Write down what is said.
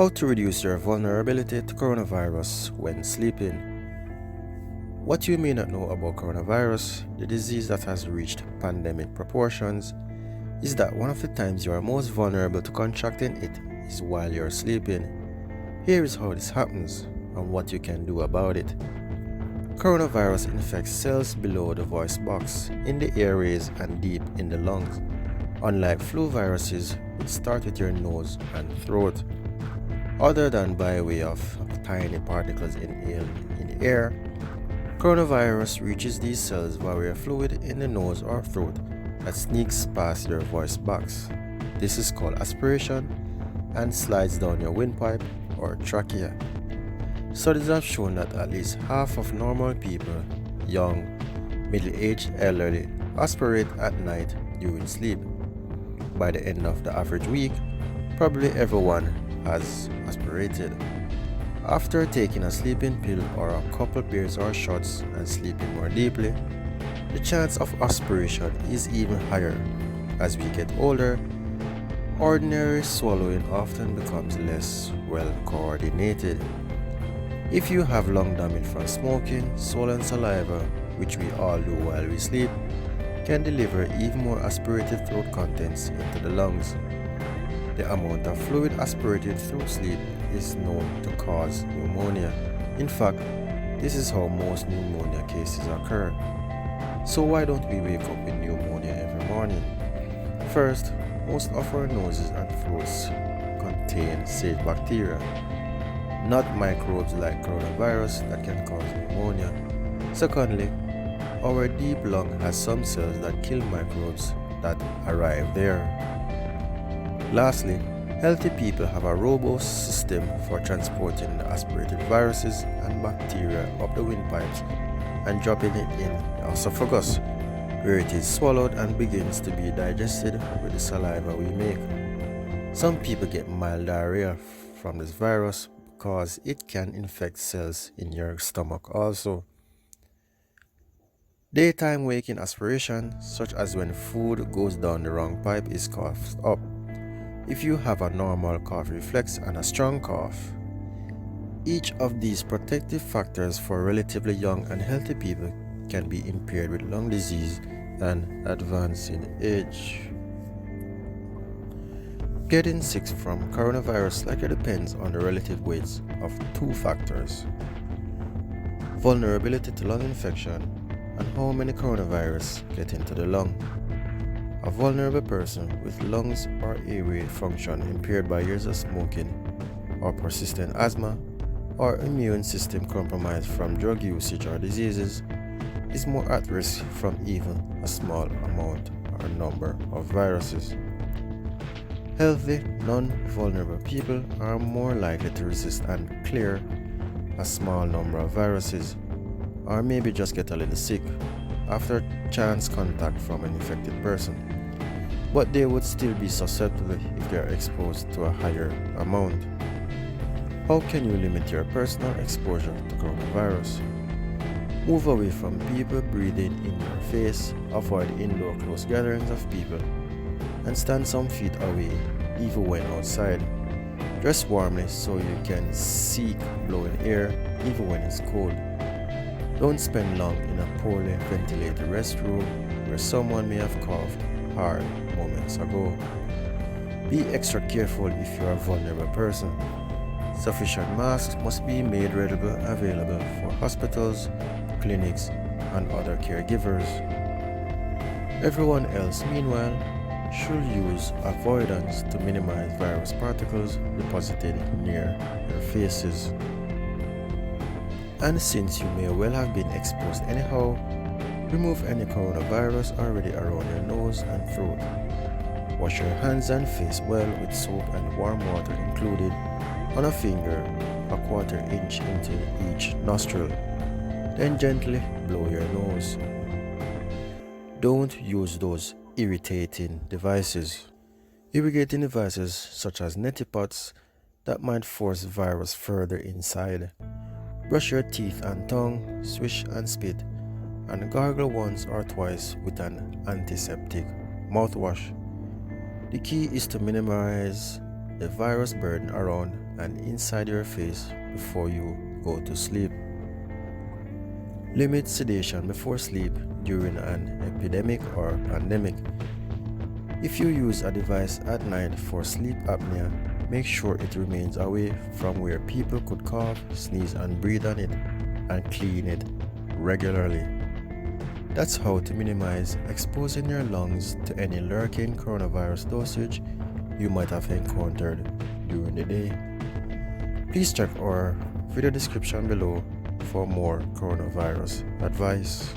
How to reduce your vulnerability to coronavirus when sleeping. What you may not know about coronavirus, the disease that has reached pandemic proportions, is that one of the times you are most vulnerable to contracting it is while you're sleeping. Here is how this happens and what you can do about it. Coronavirus infects cells below the voice box, in the airways and deep in the lungs. Unlike flu viruses, which start with your nose and throat, other than by way of tiny particles inhaled in the air, coronavirus reaches these cells via fluid in the nose or throat that sneaks past your voice box. This is called aspiration and slides down your windpipe or trachea. Studies have shown that at least half of normal people, young, middle-aged, elderly, aspirate at night during sleep. By the end of the average week, probably everyone has aspirated. After taking a sleeping pill or a couple beers or shots and sleeping more deeply, the chance of aspiration is even higher. As we get older, ordinary swallowing often becomes less well coordinated. If you have lung damage from smoking, swollen saliva, which we all do while we sleep, can deliver even more aspirated throat contents into the lungs. The amount of fluid aspirated through sleep is known to cause pneumonia. In fact, this is how most pneumonia cases occur. So why don't we wake up with pneumonia every morning? First, most of our noses and throats contain safe bacteria, not microbes like coronavirus that can cause pneumonia. Secondly, our deep lung has some cells that kill microbes that arrive there. Lastly, healthy people have a robust system for transporting the aspirated viruses and bacteria up the windpipes and dropping it in the esophagus, where it is swallowed and begins to be digested with the saliva we make. Some people get mild diarrhea from this virus because it can infect cells in your stomach also. Daytime waking aspiration, such as when food goes down the wrong pipe, is coughed up. If you have a normal cough reflex and a strong cough, each of these protective factors for relatively young and healthy people can be impaired with lung disease and advancing age. Getting sick from coronavirus likely depends on the relative weights of two factors: vulnerability to lung infection and how many coronavirus get into the lung. A vulnerable person with lungs or airway function impaired by years of smoking or persistent asthma or immune system compromised from drug usage or diseases is more at risk from even a small amount or number of viruses. Healthy, non-vulnerable people are more likely to resist and clear a small number of viruses, or maybe just get a little sick after chance contact from an infected person, but they would still be susceptible if they are exposed to a higher amount. How can you limit your personal exposure to coronavirus? Move away from people breathing in your face, avoid indoor close gatherings of people, and stand some feet away even when outside. Dress warmly so you can seek blowing air even when it's cold. Don't spend long in a poorly ventilated restroom where someone may have coughed hard moments ago. Be extra careful if you are a vulnerable person. Sufficient masks must be made readily available for hospitals, clinics, and other caregivers. Everyone else, meanwhile, should use avoidance to minimize virus particles deposited near their faces. And since you may well have been exposed anyhow, remove any coronavirus already around your nose and throat. Wash your hands and face well with soap and warm water included on a finger a quarter inch into each nostril. Then gently blow your nose. Don't use those irritating devices. Irrigating devices such as neti pots that might force virus further inside. Brush your teeth and tongue, swish and spit, and gargle once or twice with an antiseptic mouthwash. The key is to minimize the virus burden around and inside your face before you go to sleep. Limit sedation before sleep during an epidemic or pandemic. If you use a device at night for sleep apnea, make sure it remains away from where people could cough, sneeze, and breathe on it, and clean it regularly. That's how to minimize exposing your lungs to any lurking coronavirus dosage you might have encountered during the day. Please check our video description below for more coronavirus advice.